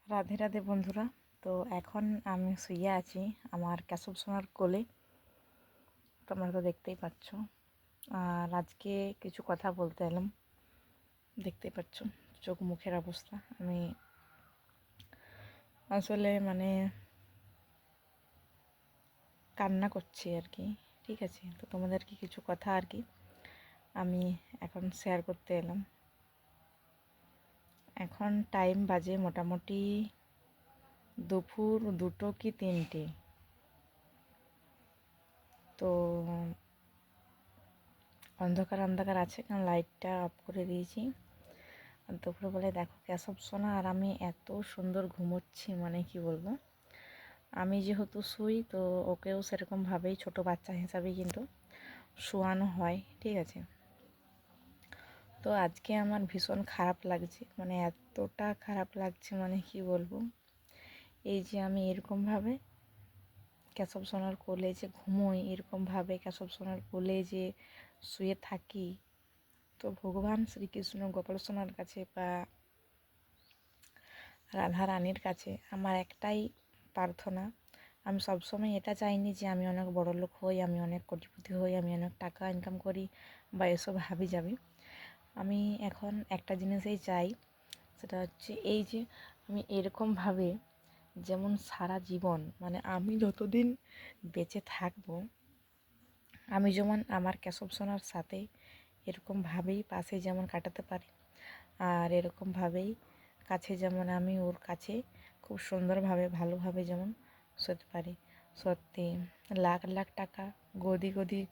রাধে রাধে বন্ধুরা। তো এখন আমি শুয়ে আছি আমার কেশব সোনার কোলে, তোমরা তো দেখতেই পাচ্ছ। আর আজকে কিছু কথা বলতে এলাম, দেখতেই পাচ্ছ চোখ মুখের অবস্থা। আমি আসলে কান্না করছি আর কি, ঠিক আছে। তো তোমাদেরকে কিছু কথা আর কি আমি এখন শেয়ার করতে এলাম। এখন টাইম বাজে মোটামুটি দুপুর 2টো কি 3টে। তো অন্ধকার অন্ধকার আছে, কারণ লাইটটা অফ করে দিয়েছি। আর দুপুরবেলায় দেখো কেশব সোনা আর আমি এত সুন্দর ঘুমোচ্ছি, কি বলবো। আমি যেহেতু শুই, তো ওকেও সেরকমভাবেই ছোট বাচ্চা হিসাবেই কিন্তু শোয়ানো হয়, ঠিক আছে। তো আজকে আমার ভীষণ খারাপ লাগছে, এতটা খারাপ লাগছে কি বলবো। এই যে আমি এরকমভাবে কেশব সোনার কোলে যে ঘুমোই, এরকমভাবে কেশব সোনার কোলে যে শুয়ে থাকি, তো ভগবান শ্রীকৃষ্ণ গোপাল সোনার কাছে বা রাধা রানীর কাছে আমার একটাই প্রার্থনা। আমি সবসময় এটা চাইনি যে আমি অনেক বড়লোক হই, আমি অনেক কোটিপতি হই, আমি অনেক টাকা ইনকাম করি বা এসব হাবি যাবি। আমি এখন একটা জিনিসই চাই, সেটা হচ্ছে এই যে আমি এরকমভাবে যেমন সারা জীবন আমি যতদিন বেঁচে থাকবো, আমি যেমন আমার কেশব সোনার সাথে এরকমভাবেই পাশে যেমন কাটাতে পারি, আর এরকমভাবেই কাছে যেমন আমি ওর কাছে খুব সুন্দরভাবে ভালোভাবে যেমন শুতে পারি। সত্যি লাখ লাখ টাকা গদি গদি,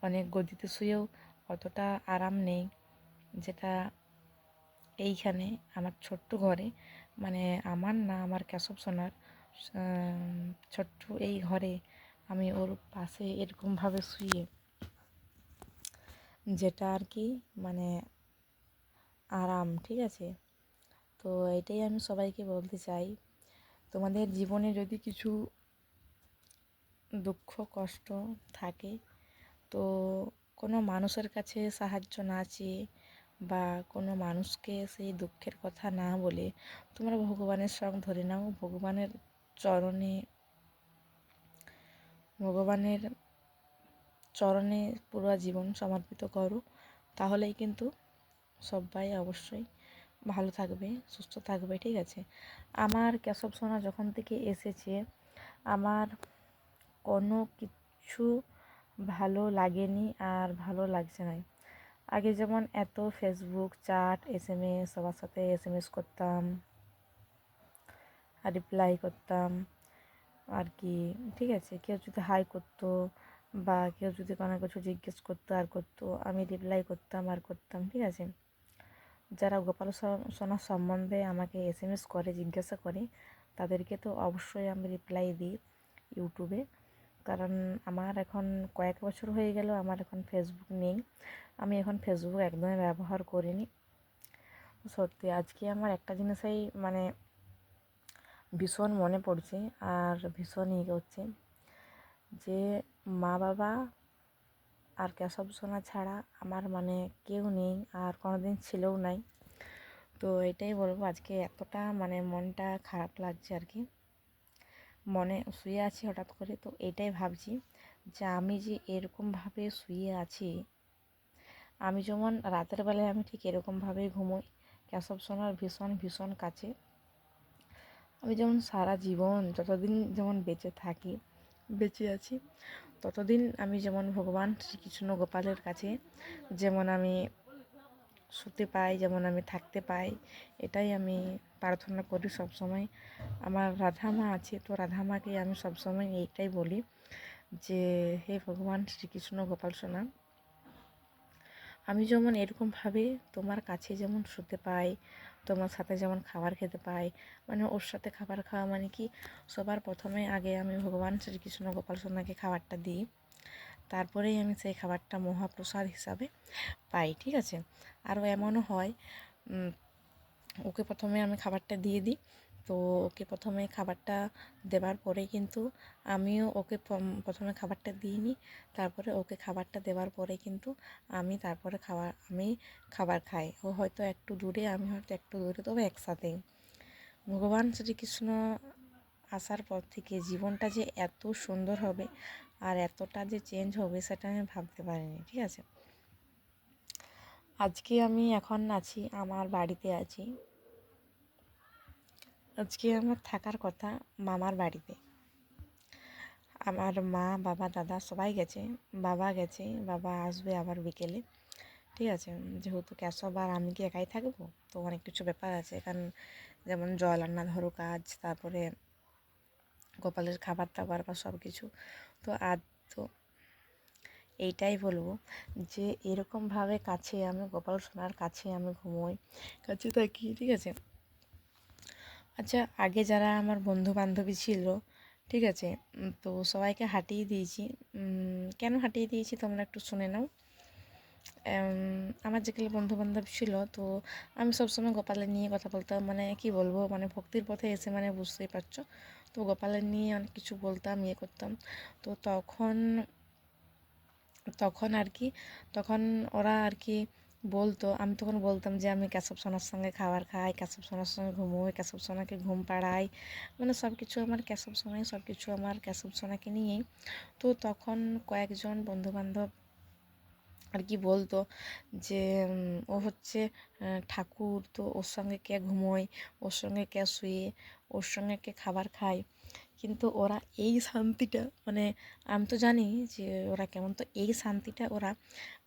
অনেক গদিতে শুয়েও অতটা আরাম নেই যেটা এইখানে আমার ছোট্ট ঘরে, আমার না, আমার কেশব সোনার ছোট্ট এই ঘরে আমি ওর পাশে এরকমভাবে শুয়ে, যেটা আর কি আরাম, ঠিক আছে। তো এটাই আমি সবাইকে বলতে চাই, তোমাদের জীবনে যদি কিছু দুঃখ কষ্ট থাকে, তো কোনো মানুষের কাছে সাহায্য না চেয়ে বা কোনো মানুষকে সেই দুঃখের কথা না বলে তোমরা ভগবানের সঙ্গ ধরে নাও, ভগবানের চরণে পুরো জীবন সমর্পিত করো। তাহলেই কিন্তু সবাই অবশ্যই ভালো থাকবে, সুস্থ থাকবে, ঠিক আছে। আমার কেশব সোনা যখন থেকে এসেছে, আমার কোনো কিছু ভালো লাগেনি আর ভালো লাগছে না। আগে যেমন এত ফেসবুক চ্যাট SMS, সবার সাথে SMS করতাম আর রিপ্লাই করতাম আর কি, ঠিক আছে। কেউ যদি হাই করতো বা কেউ যদি কোনো কিছু জিজ্ঞেস করতো আর করতো, আমি রিপ্লাই করতাম আর করতাম, ঠিক আছে। যারা গোপাল সোনার সম্বন্ধে আমাকে SMS করে জিজ্ঞাসা করে, তাদেরকে তো অবশ্যই আমি রিপ্লাই দিই ইউটিউবে। কারণ আমার এখন কয়েক বছর হয়ে গেল আমার এখন ফেসবুক নেই, আমি এখন ফেসবুক একদমই ব্যবহার করিনি। সত্যি আজকে আমার একটা জিনিসই ভীষণ মনে পড়ছে আর ভীষণ করছে, যে মা বাবা আর কেশব সোনা ছাড়া আমার কেউ নেই আর কোনোদিন ছিলও নাই। তো এটাই বলবো, আজকে এতটা মনটা খারাপ লাগছে আর কি। মনে শুয়ে আছি হঠাৎ করে, তো এটাই ভাবছি যে আমি যে এরকমভাবে শুয়ে আছি, আমি যেমন রাতের বেলায় আমি ঠিক এরকমভাবেই ঘুমোই কেশব সোনার ভীষণ ভীষণ কাছে। আমি যেমন সারা জীবন যতদিন যেমন বেঁচে আছি, ততদিন আমি যেমন ভগবান শ্রীকৃষ্ণ গোপালের কাছে যেমন আমি শুতে পাই, যেমন আমি থাকতে পাই, এটাই আমি প্রার্থনা করি সবসময়। আমার রাধা মা আছে, তো রাধা মাকে আমি সবসময় এইটাই বলি যে হে ভগবান শ্রীকৃষ্ণ গোপাল সোনা, আমি যেমন এরকমভাবে তোমার কাছে যেমন শুতে পাই, তোমার সাথে যেমন খাবার খেতে পাই, ওর সাথে খাবার খাওয়া কি, সবার প্রথমে আগে আমি ভগবান শ্রীকৃষ্ণ গোপাল সোনাকে খাবারটা দিই, তারপরেই আমি সেই খাবারটা মহাপ্রসাদ হিসাবে পাই, ঠিক আছে। আরও এমনও হয়, ওকে প্রথমে আমি খাবারটা দিয়ে দিই, তো ওকে প্রথমে খাবারটা দেওয়ার পরে কিন্তু আমিও ওকে প্রথমে খাবারটা দিয়ে নিই, তারপরে ওকে খাবারটা দেওয়ার পরে কিন্তু আমি খাবার খাই। ও হয়তো একটু দূরে, আমি হয়তো একটু দূরে, তবে একসাথেই। ভগবান শ্রীকৃষ্ণ আসার পর থেকে জীবনটা যে এত সুন্দর হবে আর এতটা যে চেঞ্জ হবে সেটা আমি ভাবতে পারিনি। ঠিক আছে, আজকে আমি এখন আছি আমার বাড়িতে আছি। আজকে আমার থাকার কথা মামার বাড়িতে। আমার মা, বাবা, দাদা সবাই গেছে। বাবা গেছে, বাবা আসবে আবার বিকেলে। ঠিক আছে, যেহেতু কেশব আর আমি কি একাই থাকবো, তো অনেক কিছু ব্যাপার আছে। কারণ যেমন জল আন্না ধরো কাজ, তারপরে গোপালের খাবার দাবার বা সব কিছু। তো আজ তো এইটাই বলবো যে এরকমভাবে কাছে আমি গোপাল সোনার কাছে আমি ঘুমোই, কাছে থাকি। ঠিক আছে, আচ্ছা আগে যারা আমার বন্ধু বান্ধবী ছিল, ঠিক আছে, তো সবাইকে হাঁটিয়ে দিয়েছি। কেন হাঁটিয়ে দিয়েছি তোমরা একটু শুনে নাও। আমার যেগুলো বন্ধু বান্ধব ছিল, তো আমি সবসময় গোপালের নিয়ে কথা বলতাম। মানে কি বলবো, মানে ভক্তির পথে এসে মানে বুঝতেই পারছো। তো গোপালের নিয়ে অনেক কিছু বলতাম, ইয়ে করতাম। তো তখন আর কি, তখন ওরা আর কি বলতো, আমি তখন বলতাম যে আমি কেশব সোনার সঙ্গে খাবার খাই, কেশব সোনার সঙ্গে ঘুমোই, কেশব সোনাকে ঘুম পাড়াই। মানে সব কিছু আমার কেশব সোনাই, সব কিছু আমার কেশব সোনাকে নিয়েই। তো তখন কয়েকজন বন্ধুবান্ধব আর কি বলতো যে ও হচ্ছে ঠাকুর, তো ওর সঙ্গে কে ঘুমোয়, ওর সঙ্গে কে শুয়ে, ওর সঙ্গে কে খাবার খায়। কিন্তু ওরা এই শান্তিটা, মানে আমি তো জানি যে ওরা কেমন, তো এই শান্তিটা ওরা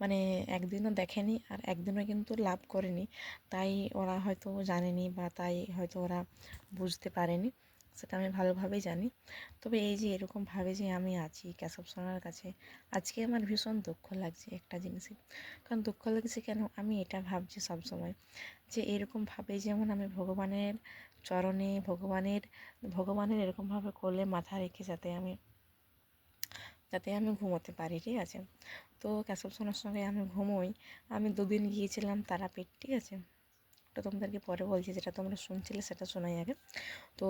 মানে একদিনও দেখেনি আর একদিনও কিন্তু লাভ করেনি। তাই ওরা হয়তো জানেনি বা তাই হয়তো ওরা বুঝতে পারেনি, সেটা আমি ভালোভাবেই জানি। তবে এই যে এরকমভাবে যে আমি আছি কেশব সোনার কাছে, আজকে আমার ভীষণ দুঃখ লাগছে একটা জিনিসে। কারণ দুঃখ লাগছে কেন, আমি এটা ভাবছি সবসময় যে এরকমভাবে যেমন আমি ভগবানের চরণে, ভগবানের এরকমভাবে কোলে মাথা রেখে যাতে আমি ঘুমোতে পারি। ঠিক আছে, তো কেশব সোনার সঙ্গে আমি ঘুমোই। আমি 2 দিন গিয়েছিলাম তারাপীঠ। ঠিক আছে, ওটা তোমাদেরকে পরে বলছি, যেটা তোমরা শুনছিলে সেটা শোনাই আগে। তো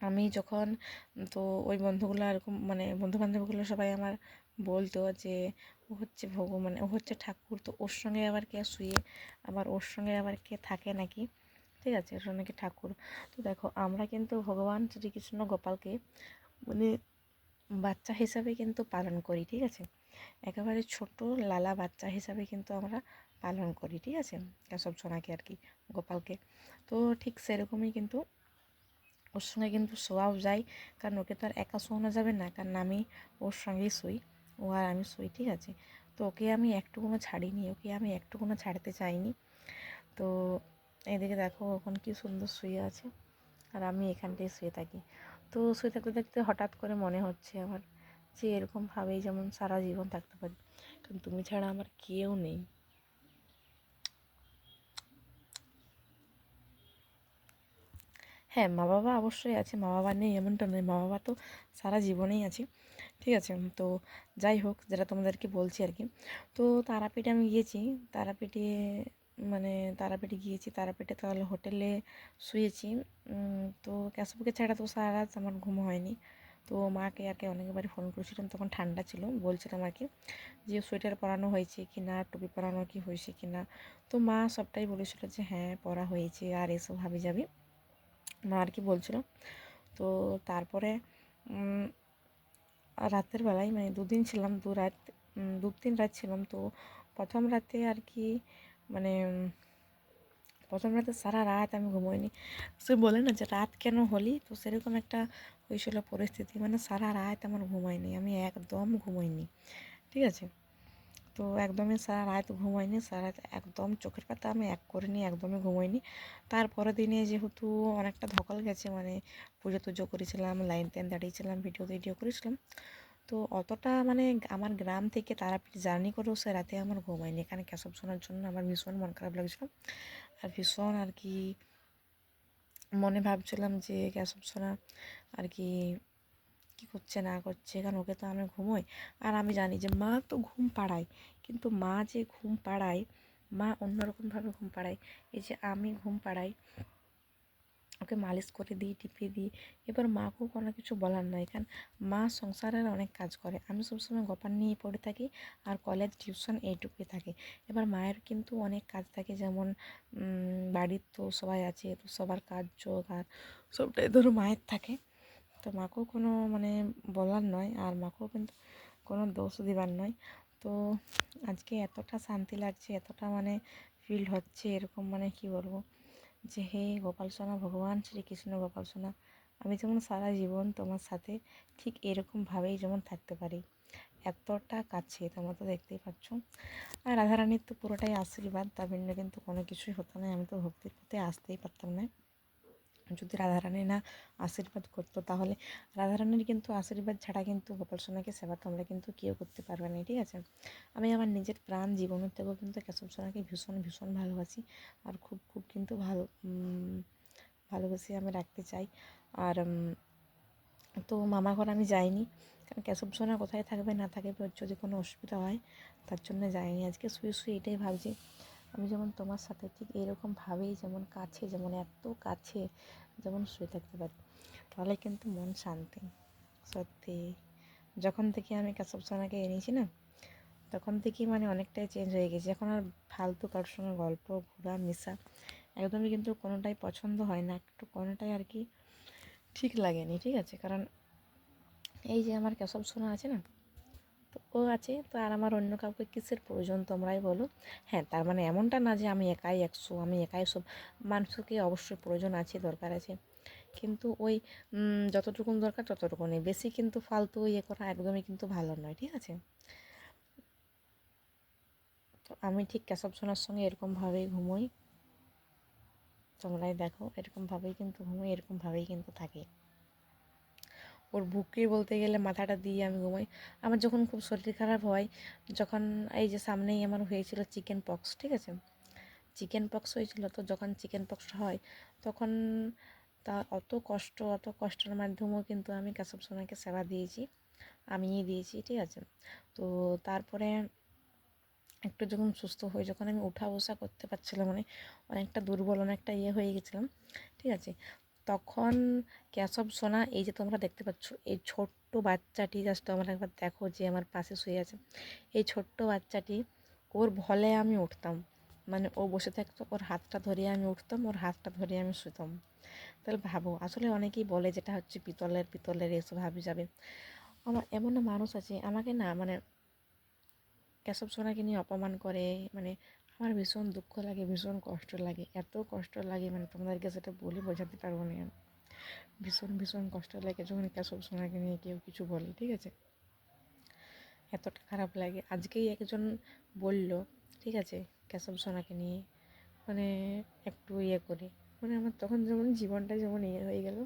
আমি যখন, তো ওই বন্ধুগুলো এরকম মানে বন্ধু বান্ধবগুলো সবাই আমার বলতো যে ও হচ্ছে ভগবান, ও হচ্ছে ঠাকুর, তো ওর সঙ্গে আবার কে শুয়ে, আবার ওর সঙ্গে আবার কে থাকে নাকি। ঠিক আছে, ওর সঙ্গে কি ঠাকুর। তো দেখো আমরা কিন্তু ভগবান শ্রীকৃষ্ণ গোপালকে মানে বাচ্চা হিসাবে কিন্তু পালন করি। ঠিক আছে, একেবারে ছোট লালা বাচ্চা হিসাবে কিন্তু আমরা পালন করি। ঠিক আছে, কেশব সোনাকে আর কি, গোপালকে। তো ঠিক সেরকমই কিন্তু ওর সঙ্গে কিন্তু শোয়াও যায়। কারণ ওকে তো আর একা শোয়ানো যাবে না, কারণ আমি ওর সঙ্গেই শুই, ও আর আমি শুই। ঠিক আছে, তো ওকে আমি একটুকুনো ছাড়িনি, ওকে আমি একটুকুনো ছাড়তে চাইনি। তো এদিকে দেখো এখন কি সুন্দর শুয়ে আছে আর আমি এখানটায় শুয়ে থাকি। তো শুয়ে থাকতে থাকতে হঠাৎ করে মনে হচ্ছে আমার যে এরকমভাবেই যেমন সারা জীবন থাকতে পারি, কারণ তুমি ছাড়া আমার কেউ নেই। হ্যাঁ, মা বাবা অবশ্যই আছে, মা বাবা নেই এমনটা নয়, মা বাবা তো সারা জীবনেই আছে। ঠিক আছে, তো যাই হোক, যেটা তোমাদেরকে বলছি আর কি। তো তারাপীঠে আমি গিয়েছি, তারাপীঠে মানে তারাপীঠে গিয়েছি, তারাপীঠে তাহলে হোটেলে শুয়েছি। তো কেশবকে ছাড়া তো সারা রাত আমার ঘুম হয়নি। তো মাকে আর কি অনেকবারই ফোন করেছিলাম, তখন ঠান্ডা ছিল, বলছিলাম আর কি যে সোয়েটার পরানো হয়েছে কি না, টুপি পরানো কি হয়েছে কি না। তো মা সবটাই বলেছিল যে হ্যাঁ পরা হয়েছে আর এসব ভাবি যাবি, মা আর কি বলছিল। তো তারপরে রাতের বেলায় মানে 2 দিন ছিলাম, 2 রাত, 2-3 রাত ছিলাম। তো প্রথম রাতে আর কি মানে প্রথম রাতে সারা রাত আমি ঘুমোইনি। সে বলে না যে রাত কেন হলি, তো সেরকম একটা হয়েছিল পরিস্থিতি, মানে সারা রাত আমার ঘুমাইনি, আমি একদম ঘুমোইনি। ঠিক আছে, তো একদমই সারা রাত ঘুমাইনি, সারা রাত একদম চোখের পাতা আমি এক করিনি, একদমই ঘুমোইনি। তারপরের দিনে যেহেতু অনেকটা ধকল গেছে, মানে পুজো টুজো করেছিলাম, লাইন টাইন দাঁড়িয়েছিলাম, ভিডিও করেছিলাম। তো অতটা মানে আমার গ্রাম থেকে তারাপীঠ জার্নি করেও সে রাতে আমার ঘুমায়নি। এখানে কেশব শোনার জন্য আমার ভীষণ মন খারাপ লাগছিল আর ভীষণ আর কি মনে ভাবছিলাম যে কেশব সোনা আর কি কী করছে না করছে, কারণ ওকে তো আমি ঘুমোই। আর আমি জানি যে মা তো ঘুম পাড়ায়, কিন্তু মা যে ঘুম পাড়ায়, মা অন্যরকমভাবে ঘুম পাড়ায়। এই যে আমি ঘুম পাড়াই, ওকে মালিশ করে দিই, টিপিয়ে দিই। এবার মাকেও কোনো কিছু বলার নাই, কারণ মা সংসারের অনেক কাজ করে, আমি সবসময় গোপাল নিয়েই পড়ে থাকি, আর কলেজ টিউশন এইটুকুই থাকে। এবার মায়ের কিন্তু অনেক কাজ থাকে, যেমন বাড়ির তো সবাই আছে, তো সবার কাজ যোগ আর সবটাই ধরো মায়ের থাকে। তো মাকেও কোনো মানে বলার নয়, আর মাকেও কিন্তু কোনো দোষ দিবার নয়। তো আজকে এতটা শান্তি লাগছে, এতটা মানে ফিল হচ্ছে এরকম, মানে কি বলবো, যে হে গোপাল সোনা, ভগবান শ্রীকৃষ্ণ গোপাল সোনা, আমি যেমন সারা জীবন তোমার সাথে ঠিক এরকমভাবেই যেমন থাকতে পারি, এতটা কাছে তোমরা তো দেখতেই পাচ্ছ। আর রাধারানীর তো পুরোটাই আশীর্বাদ, তার ভিন্ন কিন্তু কোনো কিছুই হতো না, আমি তো ভক্তির পথে আসতেই পারতাম না যদি রাধারানী না আশীর্বাদ করতো। তাহলে রাধারানীর কিন্তু আশীর্বাদ ছাড়া কিন্তু গোপাল সোনাকে সেবা তোমরা কিন্তু কেউ করতে পারবে না, ঠিক আছে। আমি আমার নিজের প্রাণ জীবনের থেকেও কিন্তু কেশব সোনাকে ভীষণ ভীষণ ভালোবাসি, আর খুব খুব কিন্তু ভালোবাসি আমি রাখতে চাই। আর তো মামা ঘর আমি যাইনি, কারণ কেশব সোনা কোথায় থাকবে না থাকবে, যদি কোনো অসুবিধা হয়, তার জন্য যাইনি। আজকে শুয়ে শুয়ে এটাই ভাবছি, আমি যেমন তোমার সাথে ঠিক এরকমভাবেই যেমন কাছে, যেমন এত কাছে যেমন শুয়ে থাকতে পারি, তাহলে কিন্তু মন শান্তি। সত্যি যখন থেকে আমি কেশব সোনাকে এনেছি না, তখন থেকেই মানে অনেকটাই চেঞ্জ হয়ে গেছে। এখন আর ফালতু কারোর সঙ্গে গল্প ঘোরা মেশা একদমই কিন্তু কোনোটাই পছন্দ হয় না, একটু কোনোটাই আর কি ঠিক লাগেনি, ঠিক আছে। কারণ এই যে আমার কেশব সোনা আছে না, তো ও আছে, তো আর আমার অন্য কাউকে কিসের প্রয়োজন তোমরাই বলো। হ্যাঁ, তার মানে এমনটা না যে আমি একাই একশো, আমি একাই সব, মানুষকে অবশ্যই প্রয়োজন আছে, দরকার আছে, কিন্তু ওই যতটুকুন দরকার ততটুকুনই, বেশি কিন্তু ফালতু ইয়ে করা একদমই কিন্তু ভালো নয়, ঠিক আছে। তো আমি ঠিক কেশব সোনার সঙ্গে এরকমভাবেই ঘুমোই, তোমরাই দেখো এরকমভাবেই কিন্তু ঘুমোই, এরকমভাবেই কিন্তু থাকি। ওর বুকে বলতে গেলে মাথাটা দিয়ে আমি ঘুমাই। আমার যখন খুব শরীর খারাপ হয়, যখন এই যে সামনেই আমার হয়েছিল চিকেন পক্স, ঠিক আছে, চিকেন পক্স হয়েছিল, তো যখন চিকেন পক্স হয় তখন তা অত কষ্টের মাধ্যমেও কিন্তু আমি কেশব সোনাকে সেবা দিয়েছি, আমিই দিয়েছি, ঠিক আছে। তো তারপরে একটু যখন সুস্থ হয়ে, যখন আমি উঠা বসা করতে পারছিলাম, মানে অনেকটা দুর্বল, অনেকটা ইয়ে হয়ে গেছিলাম, ঠিক আছে, তখন কেশব সোনা, এই যে তোমরা দেখতে পাচ্ছ এই ছোট্ট বাচ্চাটি, জাস্ট তোমরা একবার দেখো যে আমার পাশে শুয়ে আছে, এই ছোট্ট বাচ্চাটি, ওর ভলে আমি উঠতাম, মানে ও বসে থাকতো, ওর হাতটা ধরিয়ে আমি উঠতাম, ওর হাতটা ধরিয়ে আমি শুতাম। তাহলে ভাবো, আসলে অনেকেই বলে যেটা হচ্ছে পিতলের এসব ভাবি যাবে। আমার এমন মানুষ আছে আমাকে না মানে কেশব সোনাকে নিয়ে অপমান করে, মানে আমার ভীষণ দুঃখ লাগে, ভীষণ কষ্ট লাগে, এত কষ্ট লাগে মানে তোমাদেরকে সেটা বলে বোঝাতে পারবো না আমি। ভীষণ ভীষণ কষ্ট লাগে যখন কেশব সোনাকে নিয়ে কেউ কিছু বলে, ঠিক আছে, এতটা খারাপ লাগে। আজকেই একজন বলল, ঠিক আছে, কেশব সোনাকে নিয়ে মানে একটু ইয়ে করে, মানে আমার তখন যেমন জীবনটা যেমন ইয়ে হয়ে গেল।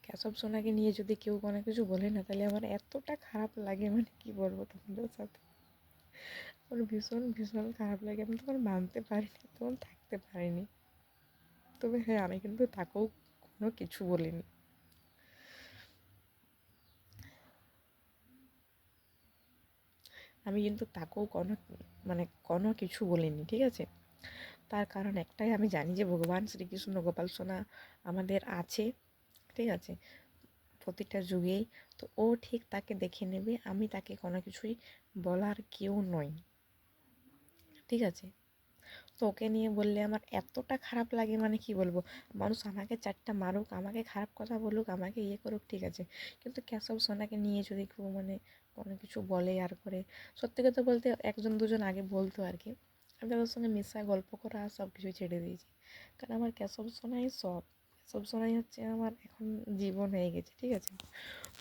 কেশব সোনাকে নিয়ে যদি কেউ কোনো কিছু বলে না, তাহলে আমার এতটা খারাপ লাগে, মানে কি বলবো তোমাদের সাথে, আমার ভীষণ ভীষণ খারাপ লাগে। আমি তখন মানতে পারিনি, তখন থাকতে পারিনি। তবে হ্যাঁ, আমি কিন্তু তাকেও কোনো কিছু বলিনি। আমি কিন্তু তাকেও মানে কোনো কিছু বলিনি, ঠিক আছে। তার কারণ একটাই, আমি জানি যে ভগবান শ্রীকৃষ্ণ গোপাল সোনা আমাদের আছে, ঠিক আছে, প্রতিটা যুগেই। তো ও ঠিক তাকে দেখে নেবে, আমি তাকে কোনো কিছুই বলার কেউ নই, ঠিক আছে। তো ওকে নিয়ে বললে আমার এতটা খারাপ লাগে, মানে কি বলবো, মানুষ আমাকে চারটা মারুক, আমাকে খারাপ কথা বলুক, আমাকে ইয়ে করুক, ঠিক আছে, কিন্তু কেশব সোনাকে নিয়ে যদি কেউ মানে কোনো কিছু বলে আর করে, সত্যি কথা বলতে একজন দুজন আগে বলতো আর কি, আমি তাদের সঙ্গে মেশা গল্প করা আর সব কিছুই ছেড়ে দিয়েছি, কারণ আমার কেশব সোনাই সব, কেশব সোনাই হচ্ছে আমার এখন জীবন হয়ে গেছে, ঠিক আছে।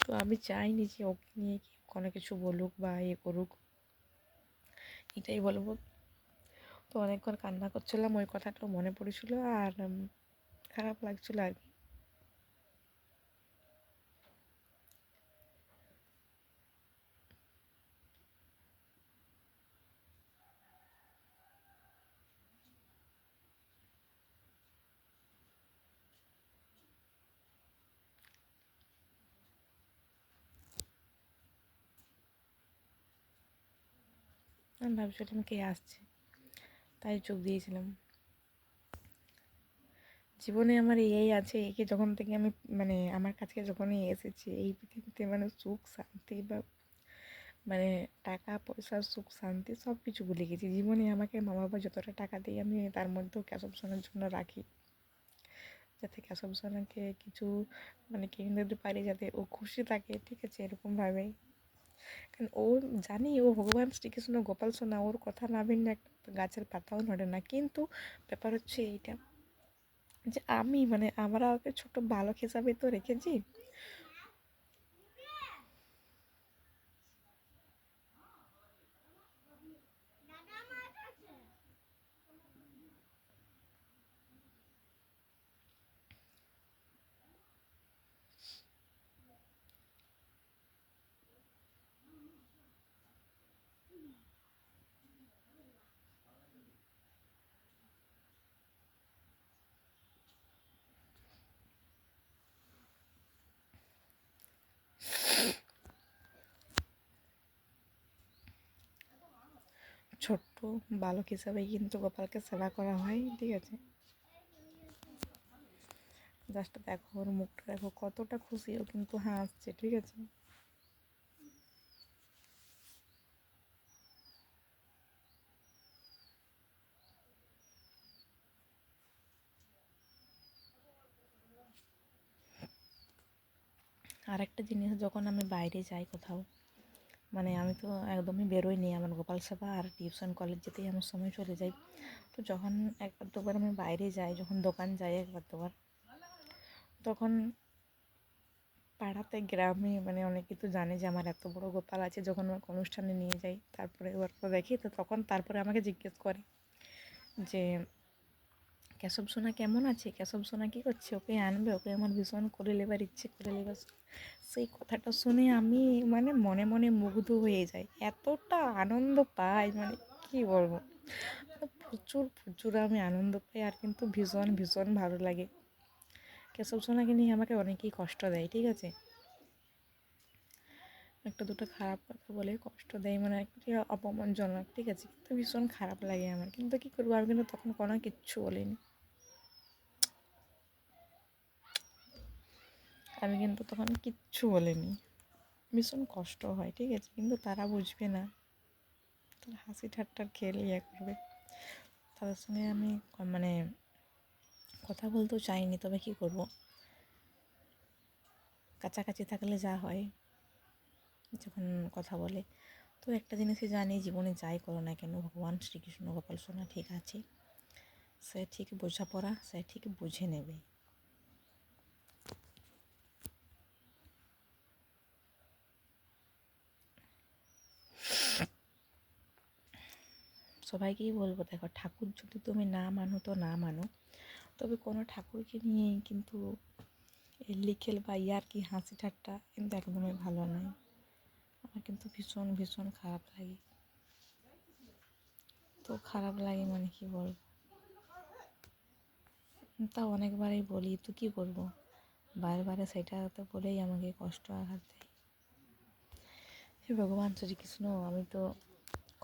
তো আমি চাইনি যে ওকে নিয়ে কেউ কোনো কিছু বলুক বা ইয়ে করুক, এটাই বলবো। তো অনেকক্ষণ কান্না করছিলাম, ওই কথাটা মনে পড়েছিল, আর খারাপ লাগছিল আর কি। আমি ভাবছিলাম কে আসছে, তাই চোখ দিয়েছিলাম। জীবনে আমার এই আছে, একে যখন থেকে আমি মানে আমার কাছে যখনই এসেছি এই পৃথিবীতে, মানে সুখ শান্তি বা মানে টাকা পয়সা সুখ শান্তি সব কিছু ভুলে গেছি। জীবনে আমাকে মা বাবা যতটা টাকা দিয়ে আমি তার মধ্যেও ক্যাশব সোনার জন্য রাখি, যাতে ক্যাশব সোনাকে কিছু মানে কিনে দিতে পারি, যাতে ও খুশি থাকে, ঠিক আছে, এরকমভাবেই। কারণ ও জানি ও ভগবান শ্রীকৃষ্ণ গোপাল সোনা, ওর কথা না ভিন্ন একটা গাছের পাতাও নড়ে না। কিন্তু ব্যাপার হচ্ছে এইটা যে আমি মানে আমরা ওকে ছোট বালক হিসাবে তো রেখেছি। ছোট্ট বালক হিসাবে কিন্তু গোপালকে সেবা করা হয়, ঠিক আছে। জাস্ট দেখো ওর মুখটা দেখো, কতটা খুশি, ও কিন্তু হাসছে, ঠিক আছে। আর একটা জিনিস, যখন আমি বাইরে যাই কোথাও, মানে আমি তো একদমই বেরোই নি, আমার গোপাল সেবা আর টিউশন কলেজ যেতেই আমার সময় চলে যায়। তো যখন একবার দুবার আমি বাইরে যাই, যখন দোকান যাই একবার দুবার, তখন পাড়াতে গ্রামে মানে অনেকে তো জানে যে আমার এত বড় গোপাল আছে। যখন আমাকে অনুষ্ঠানে নিয়ে যাই, তারপরে এবার তো দেখি, তো তখন তারপরে আমাকে জিজ্ঞেস করে যে কেশব সোনা কেমন আছে, কেশব সোনা কী করছে, ওকে আনবে, ওকে আমার ভীষণ করে নেবার ইচ্ছে করে নেবার। সেই কথাটা শুনে আমি মানে মনে মনে মুগ্ধ হয়ে যাই, এতটা আনন্দ পাই, মানে কি বলবো, প্রচুর প্রচুর আমি আনন্দ পাই। আর কিন্তু ভীষণ ভীষণ ভালো লাগে। কেশব সোনাকে নিয়ে আমাকে অনেকেই কষ্ট দেয়, ঠিক আছে, একটা দুটো খারাপ কথা বলে কষ্ট দেয়, মানে একটি অপমানজনক, ঠিক আছে, কিন্তু ভীষণ খারাপ লাগে আমার। কিন্তু কী করবো, আমি কিন্তু তখন কোনো কিচ্ছু বলিনি। আমি কিন্তু তখন কিচ্ছু বলিনি। ভীষণ কষ্ট হয়, ঠিক আছে, কিন্তু তারা বুঝবে না, তারা হাসি ঠাট্টার খেল ইয়ে করবে। তাদের সঙ্গে আমি মানে কথা বলতেও চাইনি, তবে কী করব, কাছাকাছি থাকলে যা হয় যখন কথা বলে। তো একটা জিনিসই জানি, জীবনে যাই করো না কেন, ভগবান শ্রীকৃষ্ণ গোপাল সোনা ঠিক আছে, সে ঠিক বোঝাপড়া, সে ঠিক বুঝে নেবে। সবাইকেই বলবো, দেখো ঠাকুর যদি তুমি না মানো তো না মানো, তবে কোনো ঠাকুরকে নিয়ে কিন্তু লিখেল বা ইয়ার্কি হাসি ঠাট্টা কিন্তু একদমই ভালো নয়। আমার কিন্তু ভীষণ ভীষণ খারাপ লাগে। তো খারাপ লাগে মানে কি বলবো, তা অনেকবারই বলি, তো কী করবো, বারে বারে সেটা তো বলেই আমাকে কষ্ট আঘাত দেয়। হে ভগবান শ্রীকৃষ্ণ, আমি তো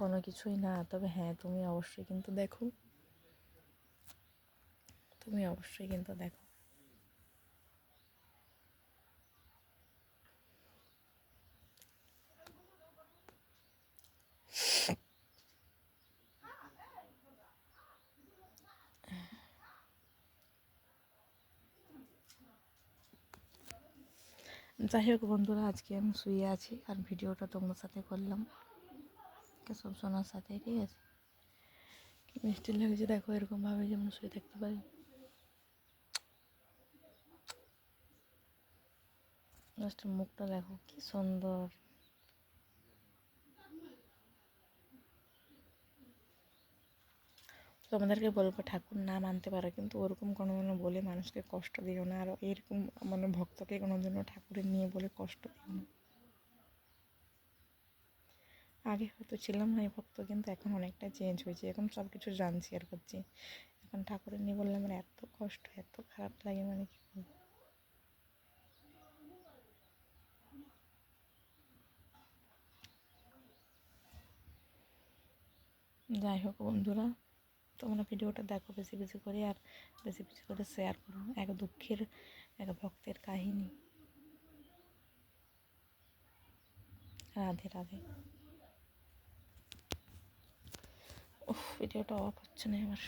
কোনো কিছুই না, তবে হ্যাঁ তুমি অবশ্যই কিন্তু দেখো, তুমি অবশ্যই কিন্তু দেখো। যাই হোক বন্ধুরা, আজকে আমি শুয়ে আছি আর ভিডিওটা তোমার সাথে করলাম, কেশব সোনার সাথে, ঠিক আছে। কি মিষ্টি লাগছে দেখো, এরকমভাবে যেমন শুয়ে থাকতে পারি। জাস্ট মুখটা দেখো কি সুন্দর। তোমাদেরকে বলবো, ঠাকুর না মানতে পারো কিন্তু ওরকম কোনো দিনও বলে মানুষকে কষ্ট দিও না, আর এরকম মানে ভক্তকে কোনো দিনও ঠাকুরের নিয়ে বলে কষ্ট দিও না। আগে হয়তো ছিলাম না এই ভক্ত, কিন্তু এখন অনেকটা চেঞ্জ হয়েছে, এখন সব কিছু জানছি আর করছি। এখন ঠাকুরের নিয়ে বললে আমার এত কষ্ট, এত খারাপ লাগে, মানে কি বলবো। যাই হোক বন্ধুরা, তোমরা ভিডিওটা দেখো বেশি বেশি করে, আর বেশি বেশি করে শেয়ার করো। এক দুঃখের, এক ভক্তের কাহিনী। রাধে রাধে। উফ, ভিডিওটা অফ হচ্ছে না আমার।